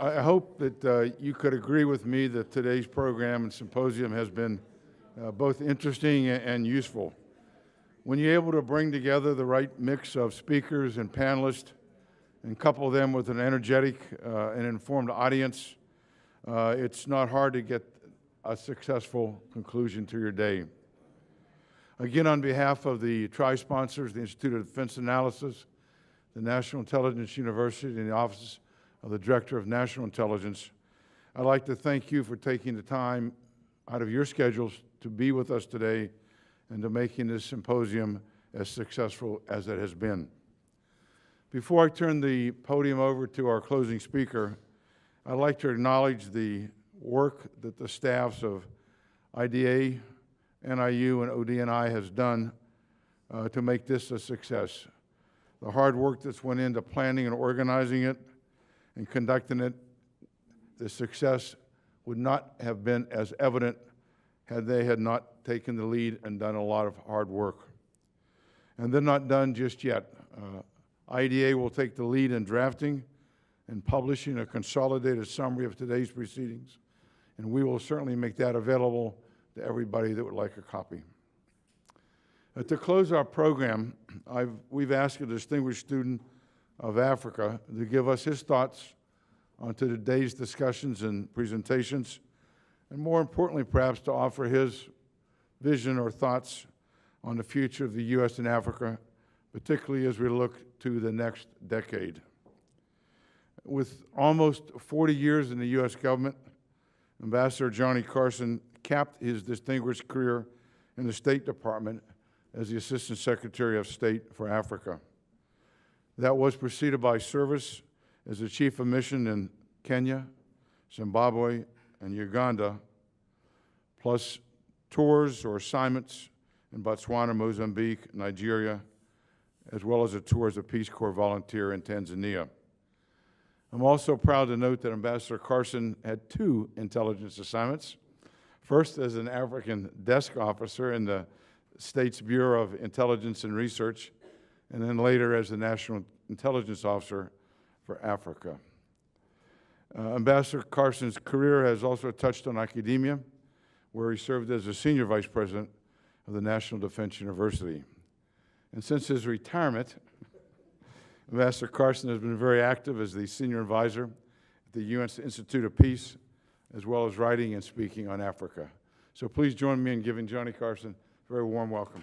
I hope that you could agree with me that today's program and symposium has been both interesting and useful. When you're able to bring together the right mix of speakers and panelists and couple them with an energetic and informed audience, it's not hard to get a successful conclusion to your day. Again, on behalf of the tri-sponsors, the Institute of Defense Analysis, the National Intelligence University, and the Office of the Director of National Intelligence, I'd like to thank you for taking the time out of your schedules to be with us today and to making this symposium as successful as it has been. Before I turn the podium over to our closing speaker, I'd like to acknowledge the work that the staffs of IDA, NIU, and ODNI has done to make this a success. The hard work that's went into planning and organizing it and conducting it, the success would not have been as evident had they had not taken the lead and done a lot of hard work. And they're not done just yet. IDA will take the lead in drafting and publishing a consolidated summary of today's proceedings, and we will certainly make that available to everybody that would like a copy. To close our program, we've asked a distinguished student of Africa to give us his thoughts on today's discussions and presentations, and more importantly, perhaps to offer his vision or thoughts on the future of the U.S. and Africa, particularly as we look to the next decade. With almost 40 years in the U.S. government, Ambassador Johnnie Carson capped his distinguished career in the State Department as the Assistant Secretary of State for Africa. That was preceded by service as the Chief of Mission in Kenya, Zimbabwe, and Uganda, plus tours or assignments in Botswana, Mozambique, Nigeria, as well as a tour as a Peace Corps volunteer in Tanzania. I'm also proud to note that Ambassador Carson had 2 intelligence assignments, first as an African desk officer in the State's Bureau of Intelligence and Research, and then later as the National Intelligence Officer for Africa. Ambassador Carson's career has also touched on academia, where he served as a Senior Vice President of the National Defense University. And since his retirement, Ambassador Carson has been very active as the Senior Advisor at the UN Institute of Peace, as well as writing and speaking on Africa. So please join me in giving Johnnie Carson a very warm welcome.